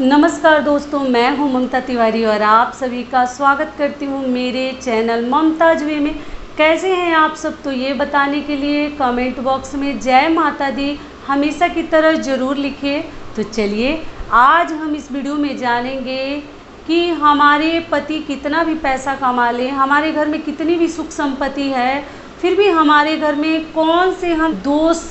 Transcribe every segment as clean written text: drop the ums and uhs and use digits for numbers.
नमस्कार दोस्तों, मैं हूं ममता तिवारी और आप सभी का स्वागत करती हूं मेरे चैनल ममताज वे में। कैसे हैं आप सब? तो ये बताने के लिए कमेंट बॉक्स में जय माता दी हमेशा की तरह ज़रूर लिखिए। तो चलिए आज हम इस वीडियो में जानेंगे कि हमारे पति कितना भी पैसा कमा लें, हमारे घर में कितनी भी सुख संपत्ति है, फिर भी हमारे घर में कौन से हम दोष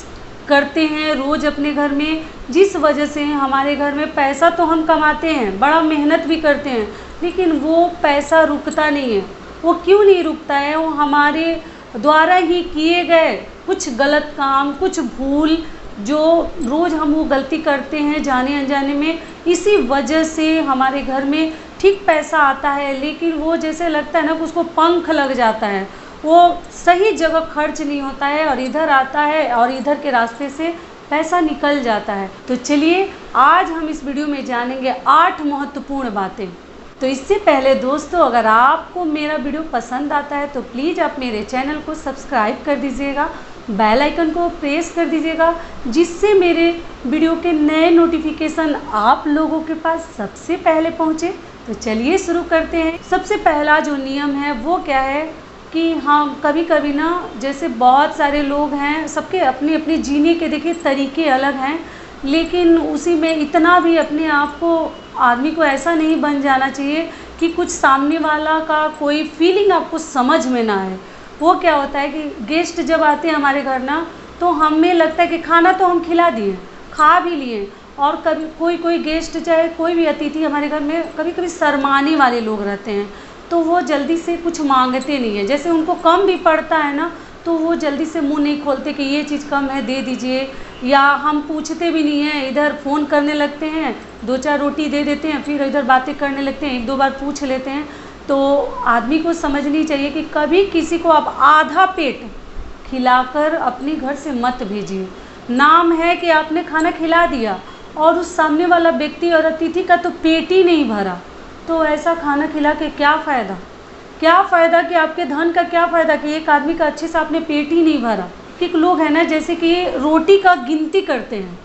करते हैं रोज़ अपने घर में, जिस वजह से हमारे घर में पैसा तो हम कमाते हैं, बड़ा मेहनत भी करते हैं, लेकिन वो पैसा रुकता नहीं है। वो क्यों नहीं रुकता है? वो हमारे द्वारा ही किए गए कुछ गलत काम, कुछ भूल जो रोज़ हम वो गलती करते हैं जाने अनजाने में, इसी वजह से हमारे घर में ठीक पैसा आता है, लेकिन वो जैसे लगता है ना कि उसको पंख लग जाता है, वो सही जगह खर्च नहीं होता है और इधर आता है और इधर के रास्ते से पैसा निकल जाता है। तो चलिए आज हम इस वीडियो में जानेंगे 8 महत्वपूर्ण बातें। तो इससे पहले दोस्तों, अगर आपको मेरा वीडियो पसंद आता है तो प्लीज़ आप मेरे चैनल को सब्सक्राइब कर दीजिएगा, बेल आइकन को प्रेस कर दीजिएगा, जिससे मेरे वीडियो के नए नोटिफिकेशन आप लोगों के पास सबसे पहले पहुँचे। तो चलिए शुरू करते हैं। सबसे पहला जो नियम है वो क्या है कि हाँ, कभी कभी ना जैसे बहुत सारे लोग हैं, सबके अपनी अपनी जीने के देखिए तरीके अलग हैं, लेकिन उसी में इतना भी अपने आप को आदमी को ऐसा नहीं बन जाना चाहिए कि कुछ सामने वाला का कोई फीलिंग आपको समझ में ना आए। वो क्या होता है कि गेस्ट जब आते हैं हमारे घर ना, तो हमें लगता है कि खाना तो हम खिला दिए, खा भी लिए, और कभी कोई कोई गेस्ट चाहे कोई भी अतिथि हमारे घर में कभी कभी शर्माने वाले लोग रहते हैं, तो वो जल्दी से कुछ मांगते नहीं है। जैसे उनको कम भी पड़ता है ना, तो वो जल्दी से मुंह नहीं खोलते कि ये चीज़ कम है दे दीजिए, या हम पूछते भी नहीं हैं, इधर फ़ोन करने लगते हैं, 2-4 रोटी दे देते हैं, फिर इधर बातें करने लगते हैं, 1-2 बार पूछ लेते हैं। तो आदमी को समझनी चाहिए कि कभी किसी को आप आधा पेट खिलाकर अपने घर से मत भेजिए। नाम है कि आपने खाना खिला दिया और उस सामने वाला व्यक्ति और अतिथि का तो पेट ही नहीं भरा, तो ऐसा खाना खिला के क्या फ़ायदा? क्या फ़ायदा कि आपके धन का क्या फ़ायदा कि एक आदमी का अच्छे से आपने पेट ही नहीं भरा। कि लोग हैं ना, जैसे कि रोटी का गिनती करते हैं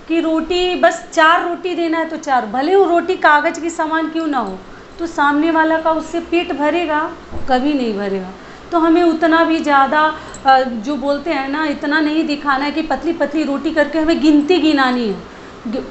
कि रोटी बस 4 रोटी देना है तो 4, भले वो रोटी कागज़ की सामान क्यों ना हो, तो सामने वाला का उससे पेट भरेगा? कभी नहीं भरेगा। तो हमें उतना भी ज़्यादा जो बोलते हैं ना, इतना नहीं दिखाना है कि पतली पतली रोटी करके हमें गिनती गिनानी है।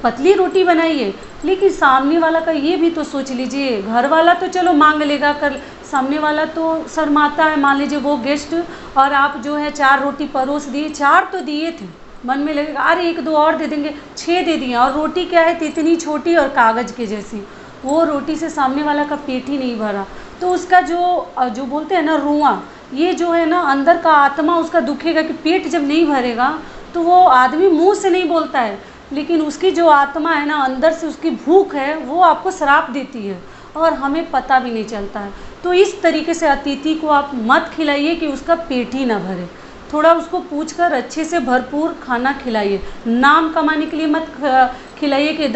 पतली रोटी बनाइए, लेकिन सामने वाला का ये भी तो सोच लीजिए। घर वाला तो चलो मांग लेगा, कर सामने वाला तो शर्माता है। मान लीजिए वो गेस्ट और आप जो है 4 रोटी परोस दिए, 4 तो दिए थे, मन में लगेगा अरे 1-2 और दे देंगे, 6 दे दिए, और रोटी क्या है इतनी छोटी और कागज़ के जैसी, वो रोटी से सामने वाला का पेट ही नहीं भरा। तो उसका जो बोलते हैं ना रुआं, ये जो है ना अंदर का आत्मा उसका दुखेगा कि पेट जब नहीं भरेगा, तो वो आदमी मुँह से नहीं बोलता है, लेकिन उसकी जो आत्मा है ना, अंदर से उसकी भूख है, वो आपको श्राप देती है और हमें पता भी नहीं चलता है। तो इस तरीके से अतिथि को आप मत खिलाइए कि उसका पेट ही ना भरे। थोड़ा उसको पूछकर अच्छे से भरपूर खाना खिलाइए। नाम कमाने के लिए मत खिलाइए कि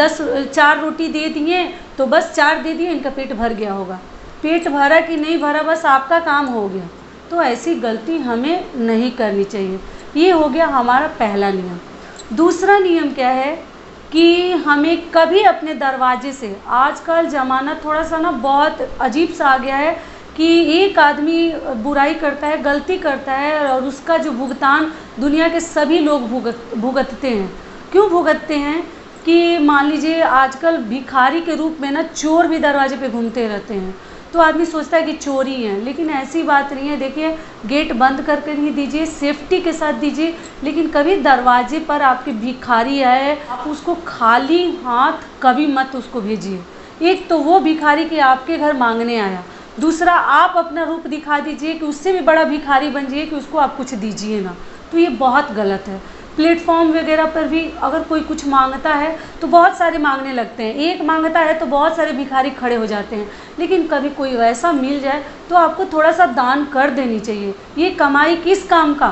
4 रोटी दे दिए तो बस 4 दे दिए, इनका पेट भर गया होगा। पेट भरा कि नहीं भरा बस आपका काम हो गया। तो ऐसी गलती हमें नहीं करनी चाहिए। ये हो गया हमारा पहला नियम। दूसरा नियम क्या है कि हमें कभी अपने दरवाजे से, आजकल ज़माना थोड़ा सा ना बहुत अजीब सा आ गया है कि एक आदमी बुराई करता है, गलती करता है, और उसका जो भुगतान दुनिया के सभी लोग भुगतते हैं। क्यों भुगतते हैं? कि मान लीजिए आजकल भिखारी के रूप में ना चोर भी दरवाजे पे घूमते रहते हैं, तो आदमी सोचता है कि चोरी है, लेकिन ऐसी बात नहीं है। देखिए, गेट बंद करके ही दीजिए, सेफ्टी के साथ दीजिए, लेकिन कभी दरवाजे पर आपके भिखारी आए, आप उसको खाली हाथ कभी मत उसको भेजिए। एक तो वो भिखारी कि आपके घर मांगने आया, दूसरा आप अपना रूप दिखा दीजिए कि उससे भी बड़ा भिखारी बन जाइए कि उसको आप कुछ दीजिए ना। तो ये बहुत गलत है। प्लेटफॉर्म वगैरह पर भी अगर कोई कुछ मांगता है तो बहुत सारे मांगने लगते हैं, एक मांगता है तो बहुत सारे भिखारी खड़े हो जाते हैं, लेकिन कभी कोई वैसा मिल जाए तो आपको थोड़ा सा दान कर देनी चाहिए। ये कमाई किस काम का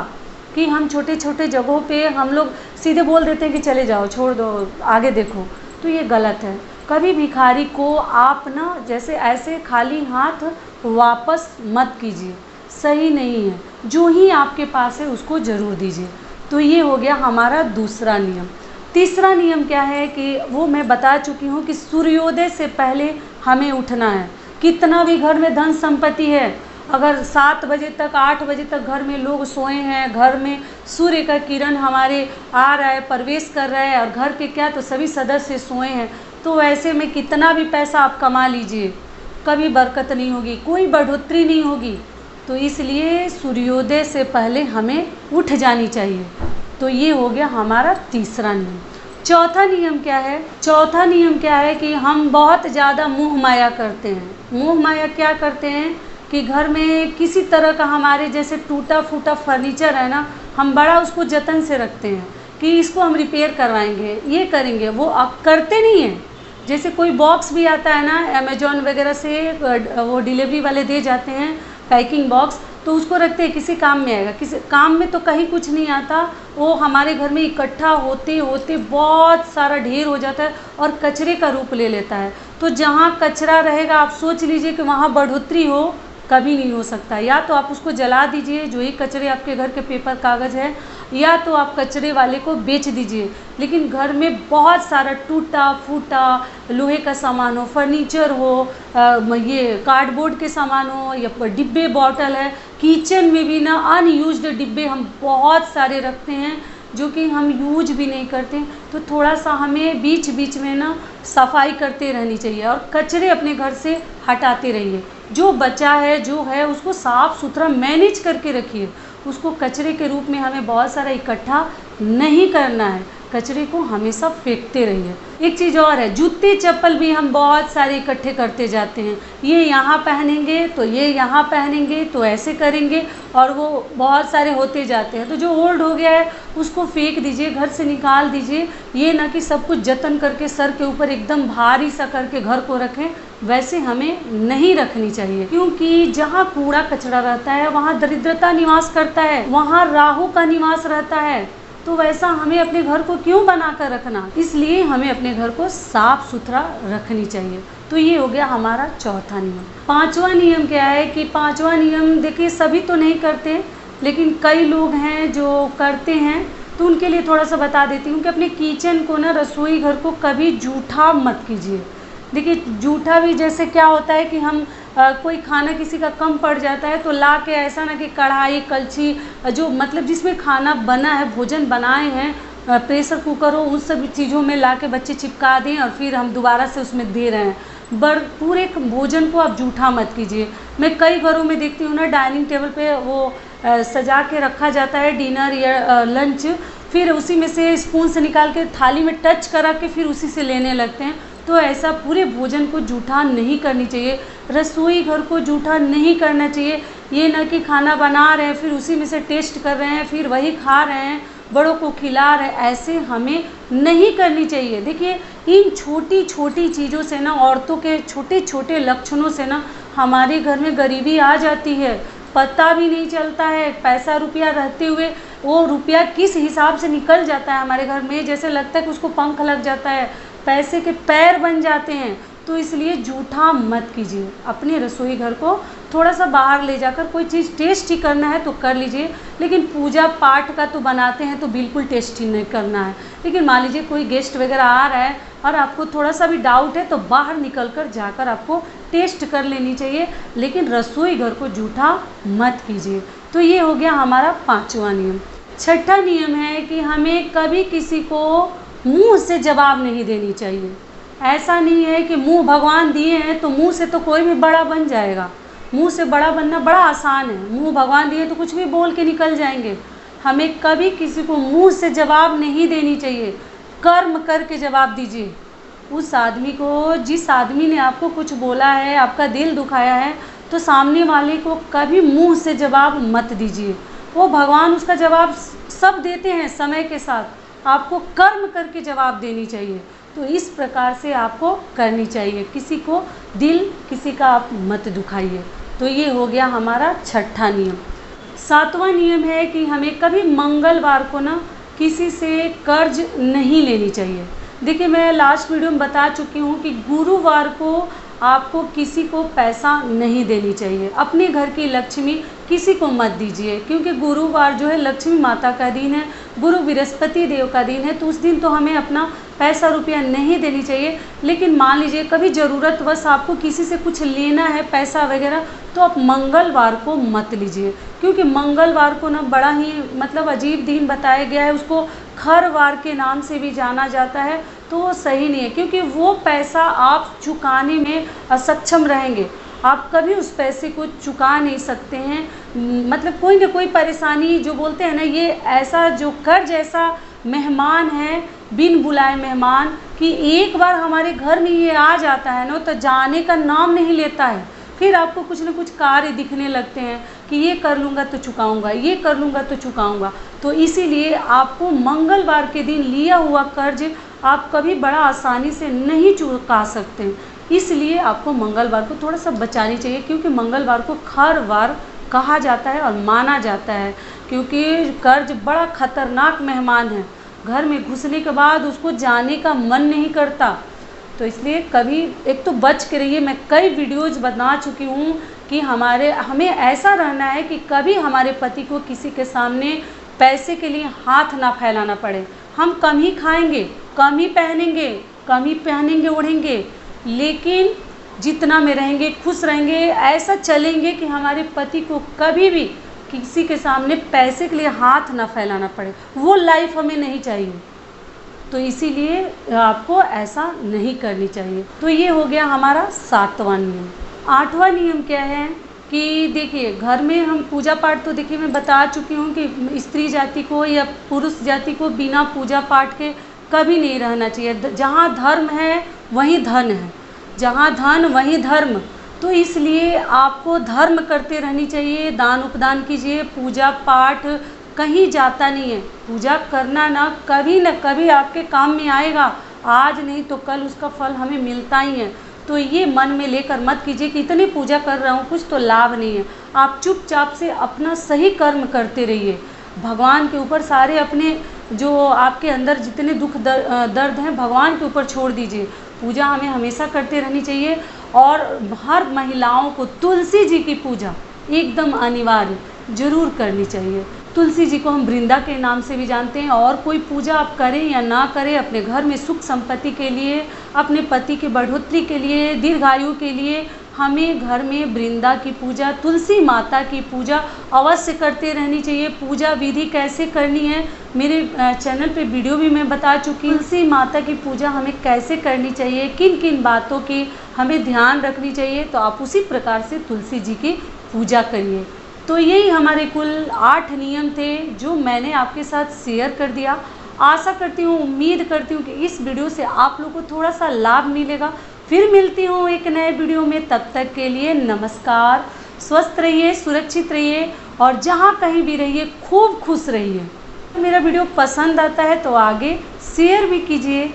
कि हम छोटे छोटे जगहों पे हम लोग सीधे बोल देते हैं कि चले जाओ, छोड़ दो, आगे देखो। तो ये गलत है। कभी भिखारी को आप ना जैसे ऐसे खाली हाथ वापस मत कीजिए, सही नहीं है। जो ही आपके पास है उसको ज़रूर दीजिए। तो ये हो गया हमारा दूसरा नियम। तीसरा नियम क्या है कि वो मैं बता चुकी हूँ कि सूर्योदय से पहले हमें उठना है। कितना भी घर में धन संपत्ति है, अगर 7 बजे तक 8 बजे तक घर में लोग सोए हैं, घर में सूर्य का किरण हमारे आ रहा है, प्रवेश कर रहा है, और घर के क्या तो सभी सदस्य सोए हैं, तो ऐसे में कितना भी पैसा आप कमा लीजिए, कभी बरकत नहीं होगी, कोई बढ़ोतरी नहीं होगी। तो इसलिए सूर्योदय से पहले हमें उठ जानी चाहिए। तो ये हो गया हमारा तीसरा नियम। चौथा नियम क्या है? चौथा नियम क्या है कि हम बहुत ज़्यादा मोह माया करते हैं। मोह माया क्या करते हैं कि घर में किसी तरह का हमारे जैसे टूटा फूटा फर्नीचर है ना, हम बड़ा उसको जतन से रखते हैं कि इसको हम रिपेयर करवाएंगे, ये करेंगे, वो आप करते नहीं हैं। जैसे कोई बॉक्स भी आता है ना अमेजोन वगैरह से, वो डिलीवरी वाले दे जाते हैं पैकिंग बॉक्स, तो उसको रखते हैं किसी काम में आएगा, किसी काम में तो कहीं कुछ नहीं आता, वो हमारे घर में इकट्ठा होते होते बहुत सारा ढेर हो जाता है और कचरे का रूप ले लेता है। तो जहाँ कचरा रहेगा आप सोच लीजिए कि वहाँ बढ़ोतरी हो, कभी नहीं हो सकता। या तो आप उसको जला दीजिए, जो ही कचरे आपके घर के पेपर कागज़ है, या तो आप कचरे वाले को बेच दीजिए। लेकिन घर में बहुत सारा टूटा फूटा लोहे का सामान हो, फर्नीचर हो, ये कार्डबोर्ड के सामान हो, या डिब्बे बॉटल है, किचन में भी ना अनयूज्ड डिब्बे हम बहुत सारे रखते हैं जो कि हम यूज भी नहीं करते। तो थोड़ा सा हमें बीच बीच में ना सफाई करते रहनी चाहिए और कचरे अपने घर से हटाते रहिए। जो बचा है जो है उसको साफ़ सुथरा मैनेज करके रखिए, उसको कचरे के रूप में हमें बहुत सारा इकट्ठा नहीं करना है, कचरे को हमेशा फेंकते रहिए। एक चीज़ और है, जूते चप्पल भी हम बहुत सारे इकट्ठे करते जाते हैं, ये यहाँ पहनेंगे तो ये यहाँ पहनेंगे तो ऐसे करेंगे, और वो बहुत सारे होते जाते हैं। तो जो ओल्ड हो गया है उसको फेंक दीजिए, घर से निकाल दीजिए। ये ना कि सब कुछ जतन करके सर के ऊपर एकदम भारी सा करके घर को रखें, वैसे हमें नहीं रखनी चाहिए। क्योंकि जहाँ कूड़ा कचरा रहता है वहाँ दरिद्रता निवास करता है, वहाँ राहु का निवास रहता है। तो वैसा हमें अपने घर को क्यों बना कर रखना, इसलिए हमें अपने घर को साफ सुथरा रखनी चाहिए। तो ये हो गया हमारा चौथा नियम। पांचवा नियम क्या है कि पांचवा नियम देखिए सभी तो नहीं करते, लेकिन कई लोग हैं जो करते हैं, तो उनके लिए थोड़ा सा बता देती हूँ कि अपने किचन को ना, रसोई घर को कभी जूठा मत कीजिए। देखिए जूठा भी जैसे क्या होता है कि हम कोई खाना किसी का कम पड़ जाता है तो ला के ऐसा ना कि कढ़ाई कलछी जो मतलब जिसमें खाना बना है, भोजन बनाए हैं, प्रेशर कुकर हो, उन सब चीज़ों में ला के बच्चे चिपका दें और फिर हम दोबारा से उसमें दे रहे हैं। पूरे भोजन को आप जूठा मत कीजिए। मैं कई घरों में देखती हूँ ना, डाइनिंग टेबल पे वो सजा के रखा जाता है डिनर या लंच, फिर उसी में से स्पून से निकाल के थाली में टच करा के फिर उसी से लेने लगते हैं। तो ऐसा पूरे भोजन को जूठा नहीं करनी चाहिए, रसोई घर को जूठा नहीं करना चाहिए। ये ना कि खाना बना रहे हैं फिर उसी में से टेस्ट कर रहे हैं फिर वही खा रहे हैं, बड़ों को खिला रहे हैं, ऐसे हमें नहीं करनी चाहिए। देखिए इन छोटी छोटी चीज़ों से ना, औरतों के छोटे छोटे लक्षणों से ना हमारे घर में गरीबी आ जाती है, पता भी नहीं चलता है। पैसा रुपया रहते हुए वो रुपया किस हिसाब से निकल जाता है हमारे घर में, जैसे लगता है कि उसको पंख लग जाता है, पैसे के पैर बन जाते हैं। तो इसलिए जूठा मत कीजिए। अपने रसोई घर को थोड़ा सा बाहर ले जाकर कोई चीज़ टेस्ट ही करना है तो कर लीजिए, लेकिन पूजा पाठ का तो बनाते हैं तो बिल्कुल टेस्ट ही नहीं करना है। लेकिन मान लीजिए कोई गेस्ट वगैरह आ रहा है और आपको थोड़ा सा भी डाउट है तो बाहर निकल कर जाकर आपको टेस्ट कर लेनी चाहिए, लेकिन रसोई घर को जूठा मत कीजिए। तो ये हो गया हमारा पांचवा नियम। छठा नियम है कि हमें कभी किसी को मुंह से जवाब नहीं देनी चाहिए। ऐसा नहीं है कि मुंह भगवान दिए हैं तो मुंह से तो कोई भी बड़ा बन जाएगा, मुंह से बड़ा बनना बड़ा आसान है। मुंह भगवान दिए तो कुछ भी बोल के निकल जाएंगे। हमें कभी किसी को मुंह से जवाब नहीं देनी चाहिए, कर्म करके जवाब दीजिए। उस आदमी को, जिस आदमी ने आपको कुछ बोला है, आपका दिल दुखाया है, तो सामने वाले को कभी मुंह से जवाब मत दीजिए। वो भगवान उसका जवाब सब देते हैं समय के साथ, आपको कर्म करके जवाब देनी चाहिए। तो इस प्रकार से आपको करनी चाहिए, किसी को दिल किसी का आप मत दुखाइए। तो ये हो गया हमारा छठा नियम। सातवां नियम है कि हमें कभी मंगलवार को ना किसी से कर्ज नहीं लेनी चाहिए। देखिए मैं लास्ट वीडियो में बता चुकी हूँ कि गुरुवार को आपको किसी को पैसा नहीं देनी चाहिए। अपने घर की लक्ष्मी किसी को मत दीजिए, क्योंकि गुरुवार जो है लक्ष्मी माता का दिन है, गुरु बृहस्पति देव का दिन है, तो उस दिन तो हमें अपना पैसा रुपया नहीं देनी चाहिए। लेकिन मान लीजिए कभी ज़रूरतवश आपको किसी से कुछ लेना है पैसा वगैरह, तो आप मंगलवार को मत लीजिए, क्योंकि मंगलवार को ना बड़ा ही मतलब अजीब दिन बताया गया है, उसको खरवार के नाम से भी जाना जाता है। तो वो सही नहीं है, क्योंकि वो पैसा आप चुकाने में असक्षम रहेंगे, आप कभी उस पैसे को चुका नहीं सकते हैं। मतलब कोई ना कोई परेशानी, जो बोलते हैं ना, ये ऐसा जो कर्ज ऐसा मेहमान है, बिन बुलाए मेहमान, कि एक बार हमारे घर में ये आ जाता है ना, तो जाने का नाम नहीं लेता है। फिर आपको कुछ ना कुछ कार्य दिखने लगते हैं कि ये कर लूँगा तो चुकाऊँगा, ये कर लूँगा तो चुकाऊँगा। तो इसीलिए आपको मंगलवार के दिन लिया हुआ कर्ज आप कभी बड़ा आसानी से नहीं चुका सकते, इसलिए आपको मंगलवार को थोड़ा सा बचानी चाहिए, क्योंकि मंगलवार को खरवार कहा जाता है और माना जाता है, क्योंकि कर्ज बड़ा खतरनाक मेहमान है, घर में घुसने के बाद उसको जाने का मन नहीं करता। तो इसलिए कभी एक तो बच के रहिए। मैं कई वीडियोज़ बना चुकी हूँ कि हमें ऐसा रहना है कि कभी हमारे पति को किसी के सामने पैसे के लिए हाथ ना फैलाना पड़े। हम कम ही खाएंगे, कम ही पहनेंगे ओढ़ेंगे, लेकिन जितना में रहेंगे, खुश रहेंगे, ऐसा चलेंगे कि हमारे पति को कभी भी किसी के सामने पैसे के लिए हाथ ना फैलाना पड़े। वो लाइफ हमें नहीं चाहिए, तो इसीलिए आपको ऐसा नहीं करनी चाहिए। तो ये हो गया हमारा 7वां नियम। 8वां नियम क्या है कि देखिए, घर में हम पूजा पाठ, तो देखिए मैं बता चुकी हूँ कि स्त्री जाति को या पुरुष जाति को बिना पूजा पाठ के कभी नहीं रहना चाहिए। जहाँ धर्म है वहीं धन है, जहाँ धन वहीं धर्म। तो इसलिए आपको धर्म करते रहनी चाहिए, दान उपदान कीजिए, पूजा पाठ कहीं जाता नहीं है। पूजा करना ना कभी आपके काम में आएगा, आज नहीं तो कल उसका फल हमें मिलता ही है। तो ये मन में लेकर मत कीजिए कि इतनी पूजा कर रहा हूँ, कुछ तो लाभ नहीं है। आप चुपचाप से अपना सही कर्म करते रहिए, भगवान के ऊपर सारे अपने जो आपके अंदर जितने दुख दर्द हैं भगवान के ऊपर छोड़ दीजिए। पूजा हमें हमेशा करते रहनी चाहिए, और हर महिलाओं को तुलसी जी की पूजा एकदम अनिवार्य जरूर करनी चाहिए। तुलसी जी को हम वृंदा के नाम से भी जानते हैं, और कोई पूजा आप करें या ना करें, अपने घर में सुख संपत्ति के लिए, अपने पति की बढ़ोतरी के लिए, दीर्घायु के लिए, हमें घर में वृंदा की पूजा, तुलसी माता की पूजा अवश्य करते रहनी चाहिए। पूजा विधि कैसे करनी है मेरे चैनल पे वीडियो भी मैं बता चुकी हूँ। तुलसी माता की पूजा हमें कैसे करनी चाहिए, किन किन बातों की हमें ध्यान रखनी चाहिए, तो आप उसी प्रकार से तुलसी जी की पूजा करिए। तो यही हमारे कुल 8 नियम थे जो मैंने आपके साथ शेयर कर दिया। आशा करती हूँ, उम्मीद करती हूँ कि इस वीडियो से आप लोगों को थोड़ा सा लाभ मिलेगा। फिर मिलती हूँ एक नए वीडियो में, तब तक के लिए नमस्कार। स्वस्थ रहिए, सुरक्षित रहिए, और जहाँ कहीं भी रहिए खूब खुश रहिए। मेरा वीडियो पसंद आता है तो आगे शेयर भी कीजिए।